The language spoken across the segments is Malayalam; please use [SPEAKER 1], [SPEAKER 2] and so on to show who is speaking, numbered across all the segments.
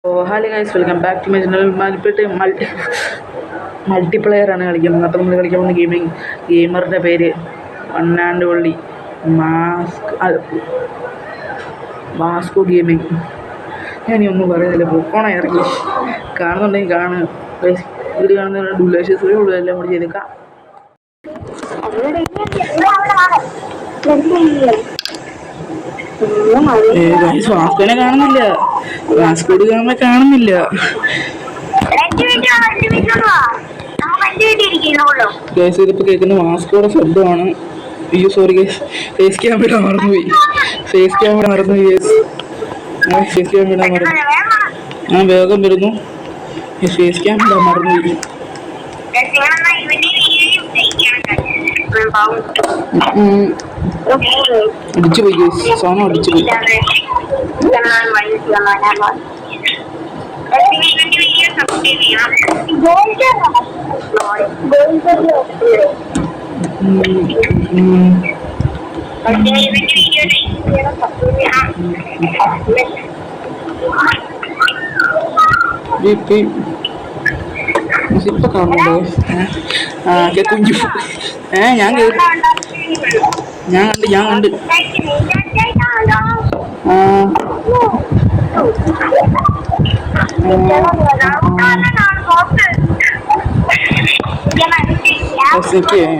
[SPEAKER 1] Hi guys, welcome back to my channel. മൾട്ടിപ്ലെയറാണ് കളിക്കുന്നത്. അപ്പോൾ നമ്മൾ കളിക്കാൻ പോകുന്ന ഗെയിമറുടെ പേര് one and only Masko gaming. ഞാനീ ഒന്നും പറയുന്നില്ല, പൊക്കോണ ഇറങ്ങി. കാണുന്നുണ്ടെങ്കിൽ കാണുക. വീഡിയോ കാണുന്ന ഡുലേഷൻസേ ഉള്ളൂ, എല്ലാം കൂടി ചെയ്തേക്കാം. വാസ്കോനെ കാണുന്നില്ല, വാസ്കോട് ഗാമ കാണുന്നില്ല. ഇതിപ്പോ കേൾക്കുന്ന വാസ്കോയുടെ ശബ്ദമാണ്. അയ്യോ സോറി ഗൈസ്, ഫേസ് ക്യാമറ മറന്നുപോയി. ഫേസ് ക്യാമറ മറന്നുപോയി. ഞാൻ വേഗം വരുന്നു. ഫേസ് ക്യാമറ മറന്നുപോയി. അടിച്ചുപോയി ഗൈസ്, സോണം അടിച്ചുപോയി. ഇപ്പൊ കാണുന്നുണ്ടോ? കുഞ്ഞു ഞാൻ കണ്ട്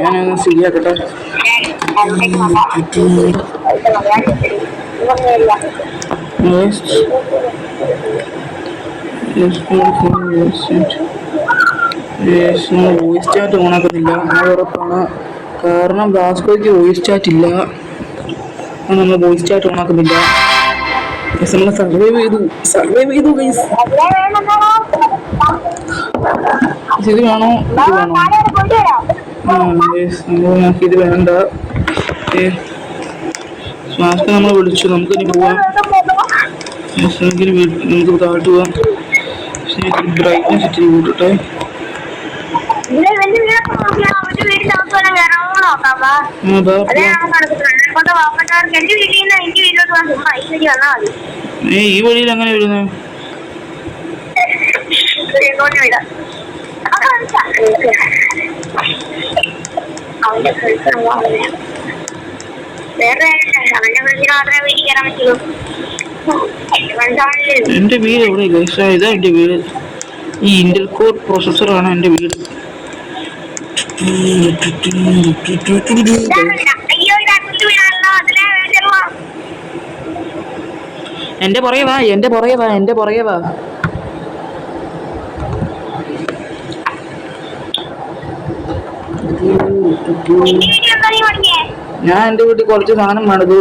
[SPEAKER 1] ഞാനൊന്ന് ശരിയാക്കട്ടെ. വോയിസ് ചാറ്റ് ഓണാക്കുന്നില്ല, അത് ഉറപ്പാണ്. കാരണം വാസ്കോയ്ക്ക് വോയിസ് ചാറ്റ് ഇല്ല, നമ്മൾ വോയിസ് ചാറ്റ് ഓണാക്കുന്നില്ല. നമ്മൾ സർവൈവ് ചെയ്തു ഗൈസ്. ഇത് വേണോ ഇത് വേണ്ട. മാസ്ക് നമ്മൾ വിളിച്ചു, നമുക്കിനി പോവാം. നമുക്ക് താഴ്ത്തു പോവാം. ബ്രൈറ്റ്നസ് ഇച്ചിരി കൂട്ടട്ടെ. ഈ വഴിയിൽ അങ്ങനെ വരുന്നത്? എന്റെ വീട് എവിടെ ഗൈസ്? ഇതാ എന്റെ വീട്. ഈ ഇന്റൽ കോർ പ്രോസസ്സറാണ് എന്റെ വീട്. എന്റെ പുറകെ വാ. ഞാൻ എന്റെ വീട്ടിൽ കുറച്ച് സാധനം മടുത്തു.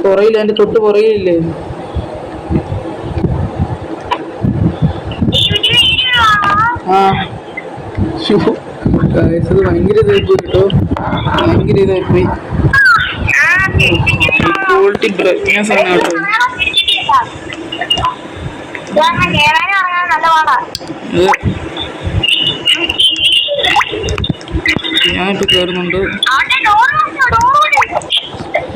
[SPEAKER 1] പുറയില്ല, എന്റെ തൊട്ട് പുറയില്ലേ. ഭയങ്കര ഇതായിപ്പോയി കേട്ടോ, ഭയങ്കര ഇതായിപ്പോയി. ക്വാളിറ്റി ബ്രൈറ്റ്നസ് ആണ് കേട്ടോ. ഞാനിപ്പോ കേറുന്നുണ്ട്.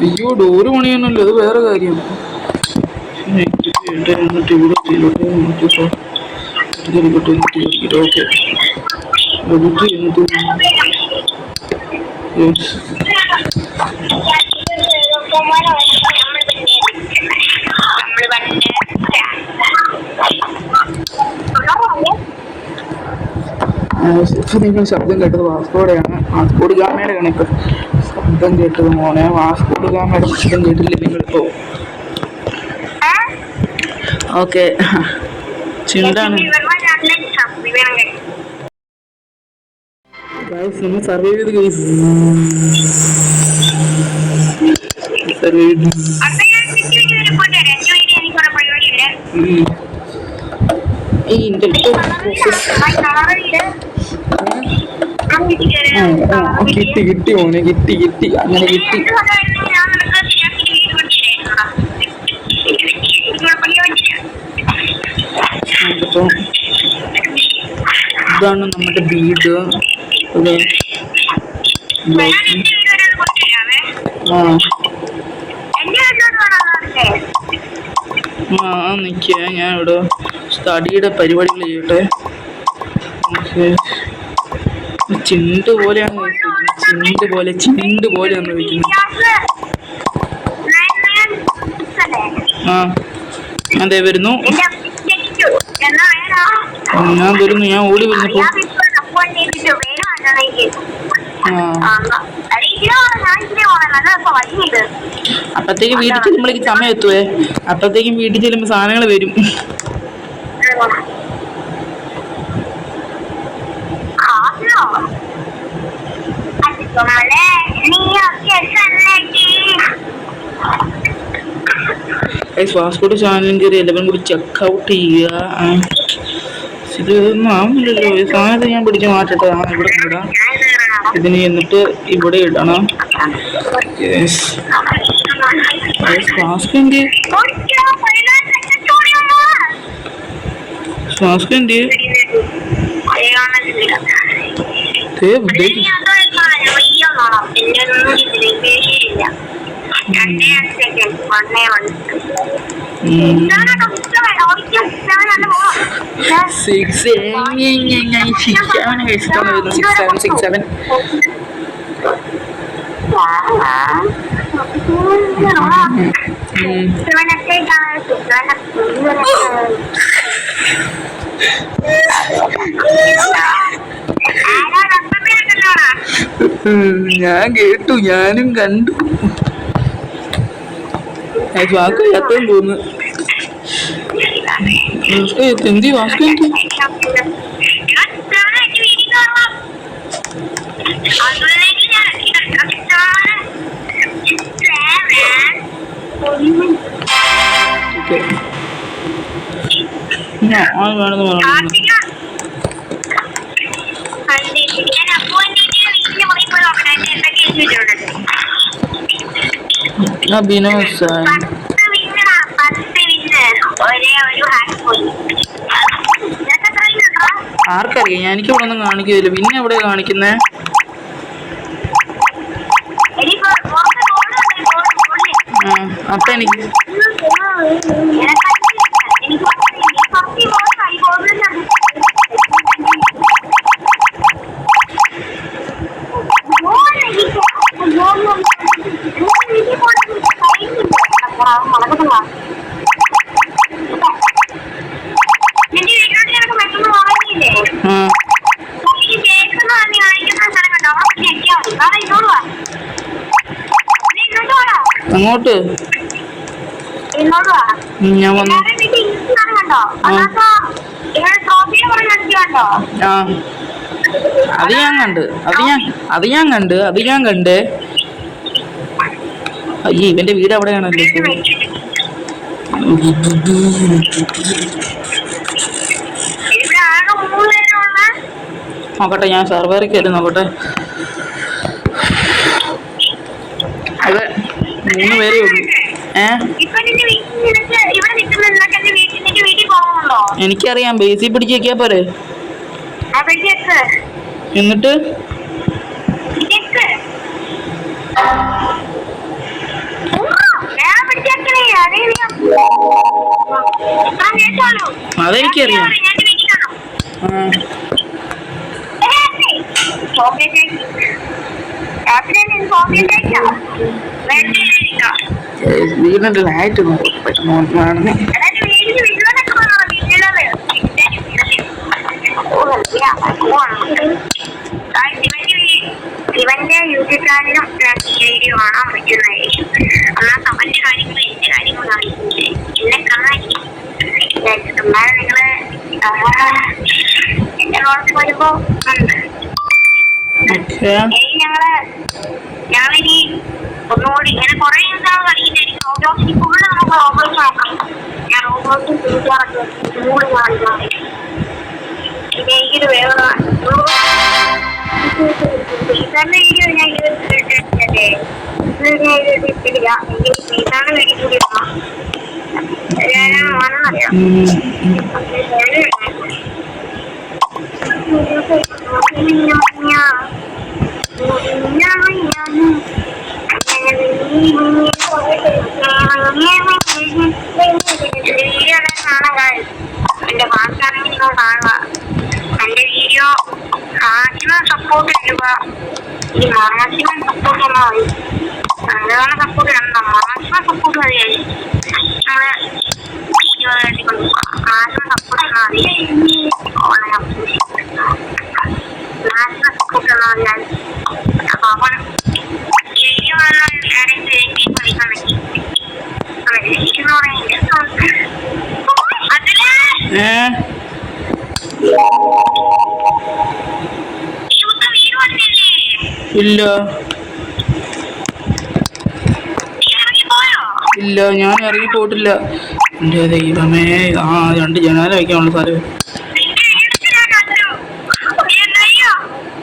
[SPEAKER 1] അയ്യോ, ഡോറ് പണിയൊന്നുമില്ല, അത് വേറെ കാര്യം. നിങ്ങൾ ശബ്ദം കേട്ടത് വാസ്കോടെയാണ്, വാസ്കോഡ് ഗാമയുടെ കണക്ക് ശബ്ദം കേട്ടത് മോനെ. വാസ്കോഡ് ഗാമയുടെ ശബ്ദം കേട്ടില്ലേ നിങ്ങളിപ്പോ? ഓക്കെ, ചിന്താണ്. നമ്മൾ സർവൈവ് ചെയ്ത് ഈ ഇന്റൽ കിട്ടി മോനെ, കിട്ടി അങ്ങനെ കിട്ടി. ഇതാണ് നമ്മുടെ വീട്. ആ നിൽക്കുക, ഞാൻ ഇവിടെ സ്റ്റഡിയുടെ പരിപാടികൾ ചെയ്യട്ടെ. ചിണ്ട് പോലെയാണ് ചിണ്ട് പോലെയാണ് വയ്ക്കുന്നത്. ആ അതെ വരുന്നു, ഞാൻ വരുന്നു, ഞാൻ ഓടി വരുന്നപ്പോ അപ്പത്തേക്കും വീട്ടിൽ ചെല്ലുമ്പോഴേക്ക് സമയം എത്തുവേ. അപ്പത്തേക്കും വീട്ടിൽ ചെല്ലുമ്പോ സാധനങ്ങൾ വരും. ഫാസ്റ്റ് ചാനലും കയറി എല്ലാവരും കൂടി ചെക്കൗട്ട് ചെയ്യുക. ഇതൊന്നും ആവില്ലല്ലോ. ഈ സാധനത്തെ ഞാൻ പിടിച്ച് മാറ്റട്ടെ. ഇവിടെ ഇടാം, ഇതിന് എന്നിട്ട് ഇവിടെ ഇടണം. ഫ്ലാസ്ക് എന്ത് ഞാൻ കേട്ടു, ഞാനും കണ്ടു. വാക്ക് എത്രയും തോന്നുന്നു. എന്തി വാസ്കോ വേണമെന്ന് പറഞ്ഞു. ആർക്കറിയാം, എനിക്ക് ഇവിടെ ഒന്നും കാണിക്കുന്നില്ല. പിന്നെ എവിടെ കാണിക്കുന്നേ? അപ്പൊ എനിക്ക് അങ്ങോട്ട് ഞാൻ വന്നു. അത് ഞാൻ കണ്ട്. അയ്യേ, ഇവന്റെ വീട് അവിടെയാണല്ലോ. നോക്കട്ടെ, ഞാൻ സർവറിൽ കയറി നോക്കട്ടെ. അതെ, 3 പേരേ ഉള്ളൂ. എനിക്കറിയാം, ബേസിൽ പിടിച്ചേക്കാ പോരെ. എന്നിട്ട് അതെനിക്കറിയാം. വീടിന്റെ ലൈറ്റ്
[SPEAKER 2] ഇവന്റെ യൂട്യൂബ് ചാനലും വീഡിയോ കാണാൻ പറ്റുന്നതായിരിക്കും. എന്നാൽ അവന്റെ കാര്യങ്ങൾ എന്റെ കാര്യങ്ങൾ കാണിക്കുന്നത് എന്നെ കാണാനില്ല. നിങ്ങള് എന്റെ റോളത്തിൽ വരുമ്പോ ഞങ്ങളിനി ഒന്നുകൂടി ഇങ്ങനെ കുറെ ഇതാണ് കളിക്കുന്നത്. റോബ്ലോക്സിൽ ഫുള്ള് നമുക്ക് റോബ്ലോക്സ് നോക്കാം. ഞാൻ റോബ്ലോക്സിൽ ചോദിക്കാറൊക്കെ മൂന്ന് കാണിക്കാൻ എനിക്കിത് വേറെ ടീച്ചറിന്റെ വീഡിയോ ഞാൻ ഇട്ടിട്ടില്ലേ, ഇട്ടിട്ടില്ല. എനിക്ക് ടീച്ചറിന്റെ വീഡിയോ കൂടി ഇടണം. ആണെന്നറിയാം. ഈ മാക്സിമം സപ്പോർട്ട് ഒന്നും മതി. അങ്ങനെ സപ്പോർട്ട് വേണ്ട, മാക്സിമം സപ്പോർട്ട് മതിയായി. നമ്മള് മാക്സിമം സപ്പോർട്ട് ഒന്നും മതി. മാക്സിമം സപ്പോർട്ട് ഒന്നും മതിയായി. അപ്പൊ അവൻ
[SPEAKER 1] ഇല്ല ഇല്ല, ഞാൻ ഇറങ്ങി പോയിട്ടില്ല. എൻ്റെ ദൈവമേ, ആ 2 ജനാല വയ്ക്കാനുള്ള സ്ഥലം.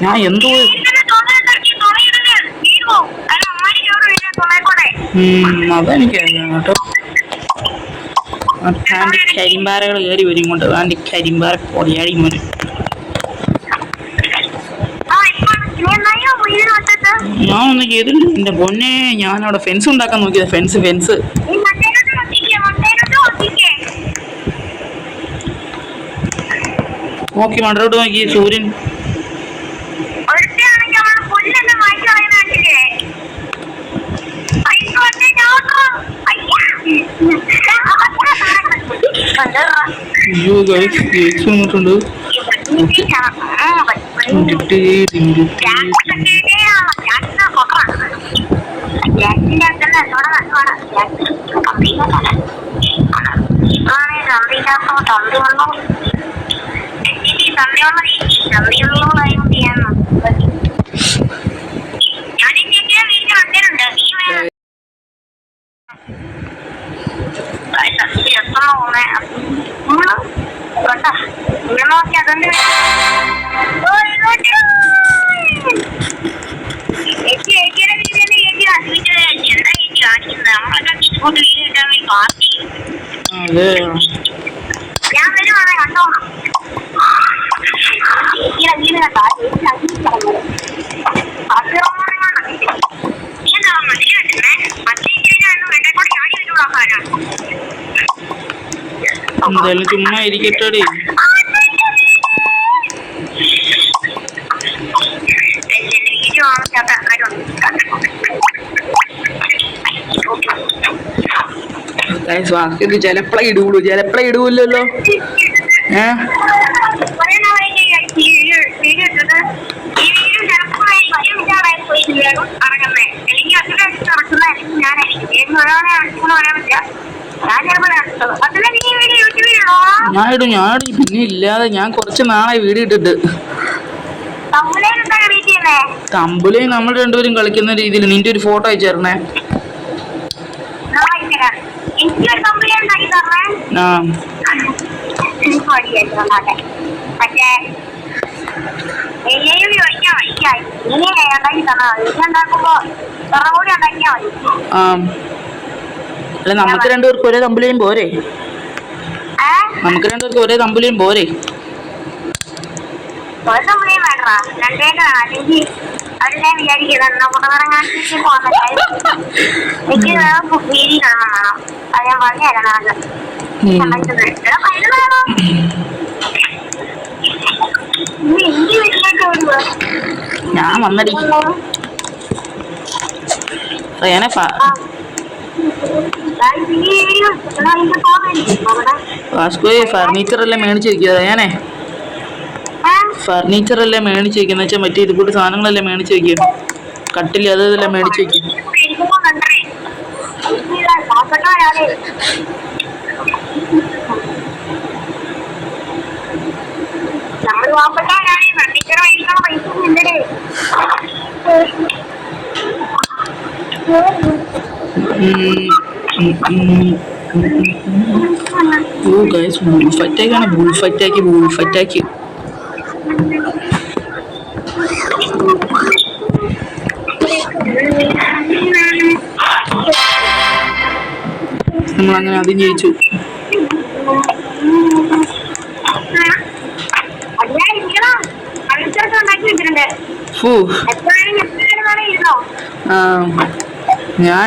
[SPEAKER 1] ഞാൻ എന്തോ അതെനിക്കറിയാം കേട്ടോ. ആൻറ്റി കരിമ്പാറകൾ കയറി വരും കൊണ്ട്, ആൻറ്റി കരിമ്പാറ പൊടിയാടി മോനെ. ഞാനൊന്നും ചെയ്തില്ല എൻ്റെ പൊന്നെ, ഞാനവിടെ ഫെൻസ് ഉണ്ടാക്കാൻ നോക്കിയത്. ഫെൻസ് നോക്കി മണ്ടോട്ട് നോക്കി സൂര്യൻ. അയ്യോ ഗൈസ്, കേക്ക്സ് വന്നിട്ടുണ്ട്.
[SPEAKER 2] ഞാൻ വരുവാണേ കണ്ടോ.
[SPEAKER 1] എന്തായാലും ചുമ്മാ ഇരിക്കട്ടെ. ഇത് ചിലപ്പളേ ഇടൂല്ലല്ലോ. ഞാനിടും പിന്നെ ഇല്ലാതെ. ഞാൻ കുറച്ച് നാളായി വീഡിയോ ഇട്ടിട്ട്. തമ്പുലേ നമ്മൾ രണ്ടുപേരും കളിക്കുന്ന രീതിയിൽ നിന്റെ ഒരു ഫോട്ടോ അയച്ചേർന്നേ. അല്ല നമുക്ക് രണ്ടുപേർക്ക് ഒരേ തമ്പുലയും പോരെ. നമുക്ക് രണ്ടുപേർക്ക് ഒരേ തമ്പുലയും പോരെ. ഞാൻ വന്നടി ഫർണിച്ചറെല്ലാം മേടിച്ചിരിക്കുക. ഞാനേ ഫർണിച്ചറെല്ലാം മേടിച്ചിരിക്കുന്ന വെച്ചാൽ മറ്റേ ഇതുകൂട്ട് സാധനങ്ങളെല്ലാം മേടിച്ച് വയ്ക്കും. കട്ടില് അതെല്ലാം മേടിച്ച് വയ്ക്കും. ഓ ഗൈസ്, ബുൾഫറ്റാക്കിയാണ്. ബുൾഫറ്റാക്കി നമ്മളങ്ങനെ അതും ജയിച്ചു. ഞാൻ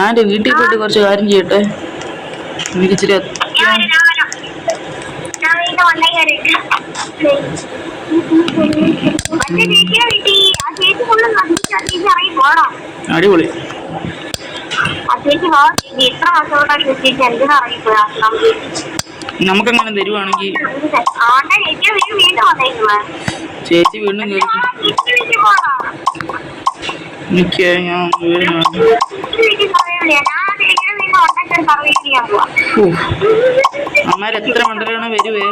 [SPEAKER 1] എൻ്റെ വീട്ടിൽ പോയിട്ട് കുറച്ച് കാര്യം ചെയ്യട്ടെ. എനിക്ക് ഇച്ചിരി
[SPEAKER 2] മറ്റേ ചേച്ചിയെ വീട്ടി ആ ചേച്ചി ഫുള്ള് നശിച്ച് ആ ചേച്ചി ഇറങ്ങി പോകണം.
[SPEAKER 1] അടിപൊളി.
[SPEAKER 2] ആ ചേച്ചി വാ ചേച്ചി എത്ര മാസത്തോട്ടാണ് ചേച്ചി എന്തിനാ ഇറങ്ങിപ്പോയാ
[SPEAKER 1] നമുക്കെങ്ങനെ തരുവാണെങ്കിൽ
[SPEAKER 2] ആണ്ടെ ചേച്ചിയെ വീണ്ടും വീണ്ടും വന്നേക്കുവാ.
[SPEAKER 1] ചേച്ചി വീണ്ടും കയറി എനിക്ക് ഞാൻ അമ്മാര് എത്ര മണ്ടലാണ് വരുവേ.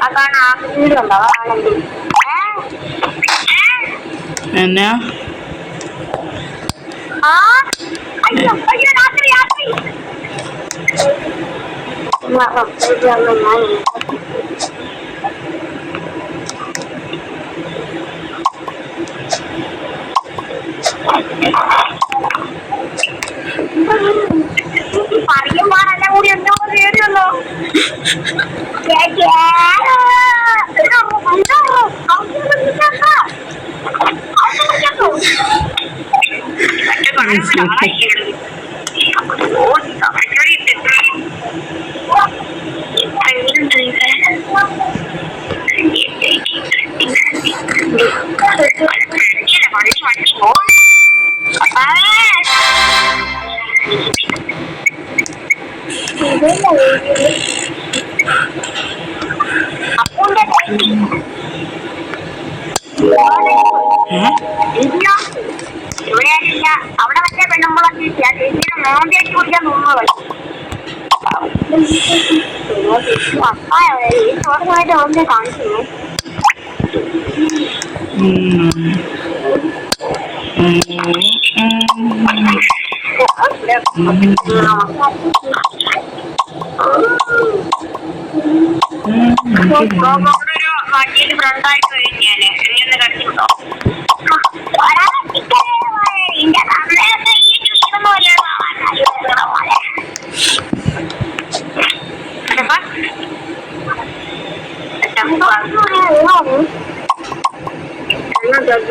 [SPEAKER 1] അതാണ് ആ വീടുണ്ടോ അതാണെങ്കിൽ എന്നാ
[SPEAKER 2] അയ്യോ അയ്യോ രാത്രി രാത്രി പറയുമ്പോഴെല്ലാം കൂടി എന്തോ കേറിയല്ലോ. ഇവിടെയായില്ല അവിടെ മറ്റേ പെണ്ണുമ്പളൊക്കെ ചേച്ചിയുടെ മോന്തിയാക്കി കുടിക്കാൻ തോന്നുന്നത്. ചോറുമായിട്ട് ഓർമ്മ കാണിച്ചു. വണ്ടിയിൽ ഫ്രണ്ടായിട്ട് കഴിഞ്ഞാല് എന്നെ കടിച്ചിട്ടോ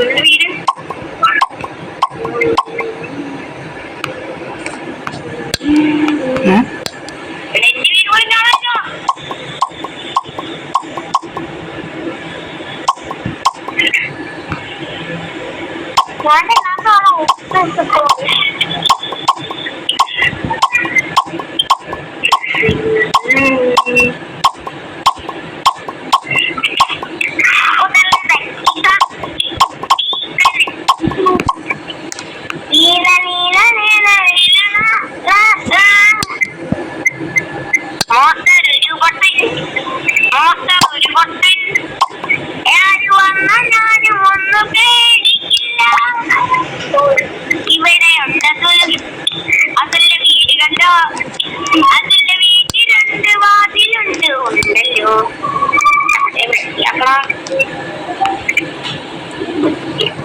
[SPEAKER 2] വീട്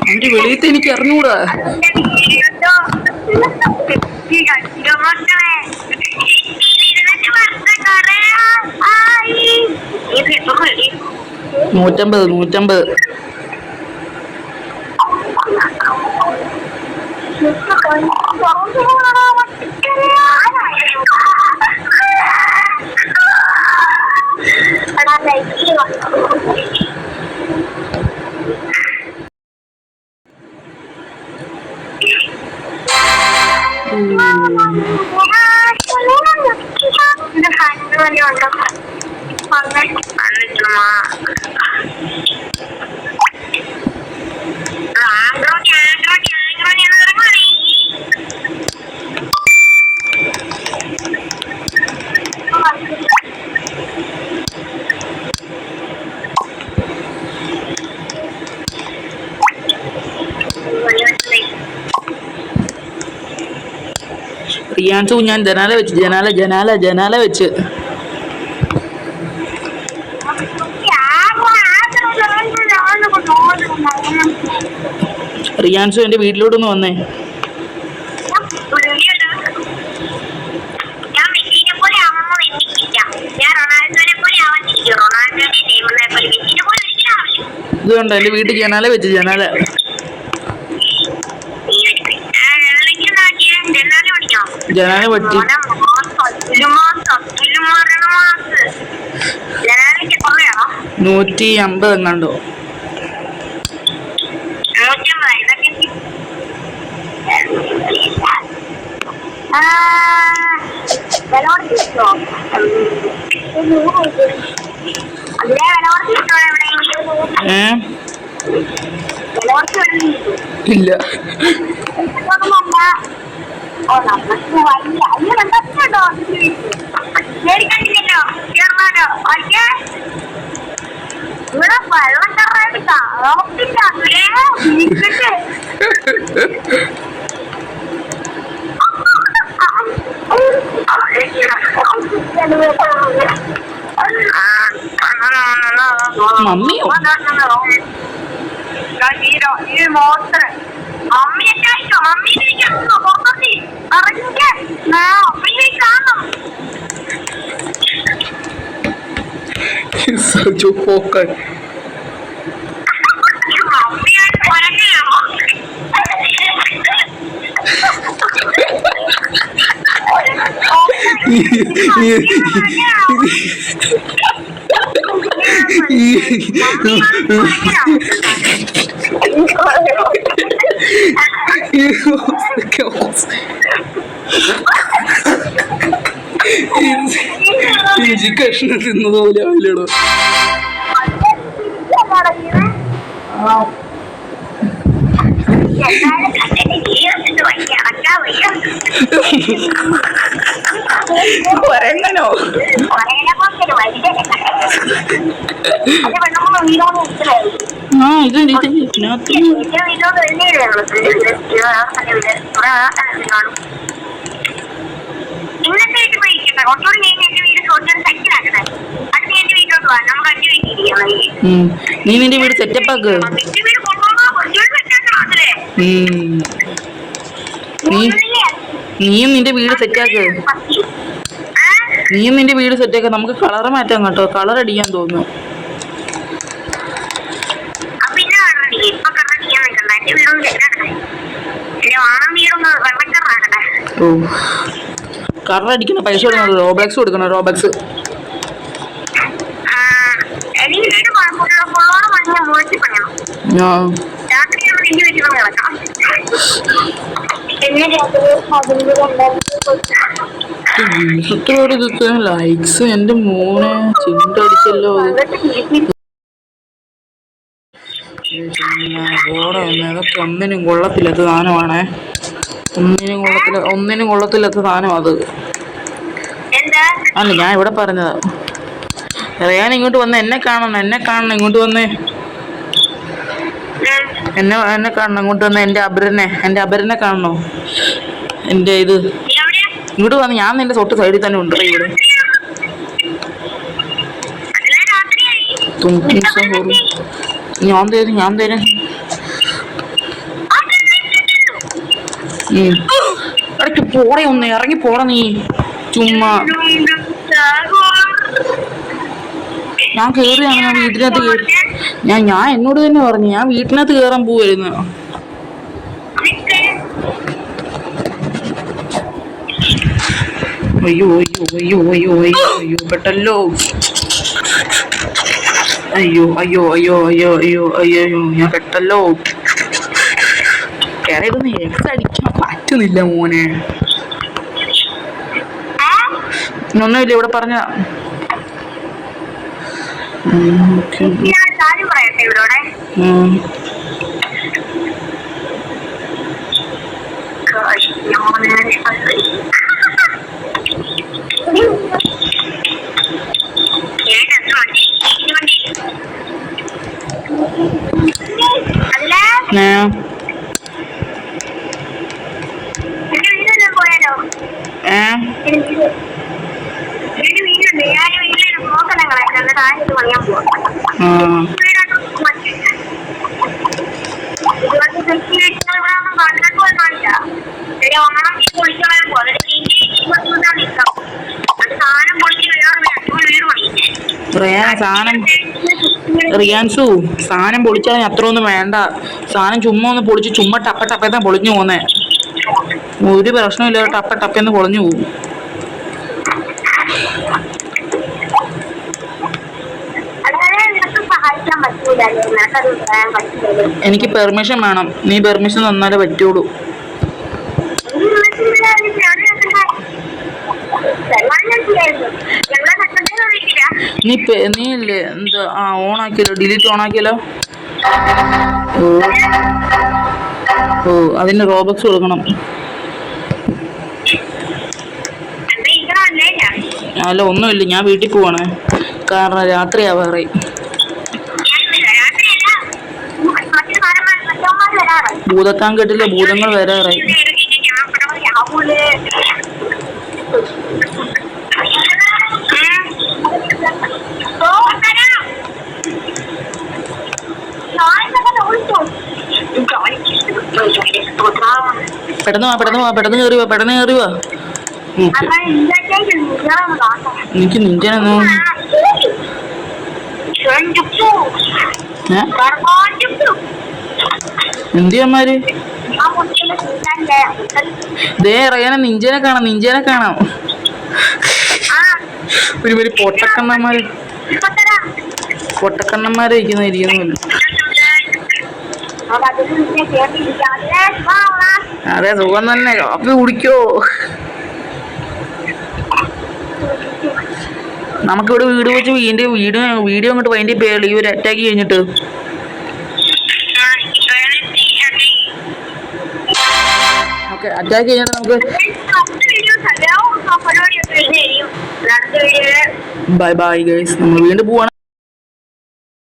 [SPEAKER 1] അവര് വെളിയത്തെ എനിക്ക് അറിഞ്ഞൂടാ. നൂറ്റമ്പത് 50 റിയാൻസും ഞാൻ ജനാല വെച്ച് ജനാല വെച്ച് റിയാൻസും എൻ്റെ വീട്ടിലോട്ടൊന്ന് വന്നേ. ഇതുകൊണ്ട് എൻ്റെ വീട്ടിൽ ജനാല വെച്ച് ജനാല വെട്ടി 150 എങ്ങാണ്ടോ. ഇല്ല
[SPEAKER 2] ഇവിടെ വെള്ളം കയറായിട്ട് കാണത്തില്ല.
[SPEAKER 1] മമ്മിയോ
[SPEAKER 2] ഈ മോട്ടർ മമ്മിയൊക്കെ അയച്ചോ? മമ്മീനെ പുറത്തോട്ട് ഇറങ്ങിക്ക് മമ്മിയെ കാണണം.
[SPEAKER 1] സജു പോക്കാൻ
[SPEAKER 2] മമ്മിയാണ് കൊരങ്ങനാണോ?
[SPEAKER 1] ഇഞ്ചി കഷ്ണം തിന്നതുപോലെ ആവില്ലടോ.
[SPEAKER 2] കൊരങ്ങനോ?
[SPEAKER 1] ആ ഇത് ഇതിനകത്ത്
[SPEAKER 2] ഇന്നത്തെ വീട്ടിൽ പോയിരിക്കട്ടെ. കുറച്ചുകൂടി നീ എന്റെ വീട് കുറച്ചുകൂടി സെറ്റിലാക്കട്ടെ. അടുത്ത എന്റെ വീട്ടിലോട്ട് പോവാ. നമുക്ക് 5 വീട്ടിലിരിക്കാം.
[SPEAKER 1] നീ നിന്റെ വീട് സെറ്റപ്പ് ആക്ക്.
[SPEAKER 2] എന്റെ വീട് കൊണ്ടുപോകാൻ കുറച്ചുകൂടി സെറ്റാക്കണം. അതിലേ
[SPEAKER 1] നീയും നിന്റെ വീട് സെറ്റാക്ക്. നമുക്ക് കളർ മാറ്റാം കേട്ടോ. കളർ അടിക്കാൻ തോന്നുന്നു.
[SPEAKER 2] പിന്നെ ഇപ്പൊ കറടിക്കാൻ നിൽക്കണ്ട. എന്റെ വീടൊന്ന് സെറ്റാക്കട്ടെ. എന്റെ വാണം വീടൊന്ന് വെള്ളക്കറാക്കട്ടെ.
[SPEAKER 1] ഓ കളർ അടിക്കുന്ന പൈസ കൊടുക്കണം. റോബ്ലക്സ് കൊടുക്കണം. റോബ്ലക്സ്
[SPEAKER 2] എനിക്ക് വീട് ഫുള്ളോട് പണിയാൻ മുകളിൽ പണിയണം. രാത്രി നമ്മൾ എന്റെ വീട്ടിൽ വന്ന് കിടക്കാം.
[SPEAKER 1] ലൈക്സ് എന്റെ മോനെ ചിന്തടിച്ചല്ലോ. അതൊക്കെ ഒന്നിനും കൊള്ളത്തില്ലാത്ത സാധനമാണേ. ഒന്നിനും കൊള്ളത്തില്ലാത്ത സാധനം അത്. അല്ല ഞാൻ ഇവിടെ പറഞ്ഞതാ. അറിയാൻ ഇങ്ങോട്ട് വന്ന് എന്നെ കാണണം. ഇങ്ങോട്ട് വന്നേ. എന്നെ കാണണം. ഇങ്ങോട്ട് വന്ന് എന്റെ അപരനെ കാണണോ? എന്റെ ഇത് ഇങ്ങോട്ട് വന്ന്. ഞാൻ നിന്റെ തൊട്ട് സൈഡിൽ തന്നെ ഉണ്ട് ഇവിടെ. ഞാൻ തരാം. ഇടയ്ക്ക് പോടെ ഒന്ന് ഇറങ്ങി പോട നീ. ചുമ്മാ ഞാൻ കേറിയാണ്. ഞാൻ വീട്ടിനകത്ത് കയറി. ഞാൻ എന്നോട് തന്നെ പറഞ്ഞു ഞാൻ വീട്ടിനകത്ത് കയറാൻ പോവായിരുന്നു. അയ്യോ പെട്ടല്ലോ. അയ്യോ ഞാൻ പെട്ടല്ലോ. കയറിയതൊന്ന് എക്സ് അടിക്കാൻ പറ്റുന്നില്ല മോനെ. ഒന്നുമില്ല ഇവിടെ പറഞ്ഞ.
[SPEAKER 2] പോയാലോ?
[SPEAKER 1] ആ റിയാൻസു സാധനം പൊളിച്ചാൽ അത്ര ഒന്നും വേണ്ട. സാധനം ചുമ്മാ ഒന്ന് പൊളിച്ച് ചുമ്മാ ടപ്പ ടപ്പേത്താ പൊളിഞ്ഞു പോന്നേ. ഒരു പ്രശ്നമില്ല, ടപ്പ ടപ്പേന്ന് പൊളിഞ്ഞു പോകും. എനിക്ക് പെർമിഷൻ വേണം. നീ പെർമിഷൻ തന്നാലേ പറ്റുള്ളൂ. നീ ഇല്ലേ എന്താ ഓൺ ആക്കിയല്ലോ, ഡിലീറ്റ് ഓൺ ആക്കിയല്ലോ. ഓ അതിന് റോബക്സ് കൊടുക്കണം. അല്ല ഒന്നുമില്ല, ഞാൻ വീട്ടിൽ പോവാണ്. കാരണം രാത്രിയാവാറേ. ഭൂതത്താൻ കേട്ടില്ല, ഭൂതങ്ങൾ വരാറായി. പെട്ടെന്ന് വാ, പെട്ടെന്ന് വാ, പെട്ടെന്ന് കയറി വാ, പെട്ടെന്ന് കയറി വാ. എനിക്ക് നിഞ്ചനോ എന്തിയന്മാര് ദേ അറിയാനെ നിഞ്ചനെ കാണാം, നിഞ്ചനെ കാണാം. ഒരുമാതിരി പൊട്ടക്കണ്ണന്മാരെ ഇരിക്കുന്നില്ല. അതെ സുഖം തന്നെ. കാപ്പി കുടിക്കോ? നമുക്കിവിടെ വീട് വെച്ച് വീഡിയോ അങ്ങോട്ട് വൈൻഡ് ചെയ്യാം. ഈ ഒരു അറ്റാക്ക് കഴിഞ്ഞിട്ട് ഓക്കെ, അറ്റാക്ക് കഴിഞ്ഞിട്ട് നമുക്ക് ബൈ ബൈ ഗൈസ്. നമ്മൾ വീണ്ടും പോവാണ്.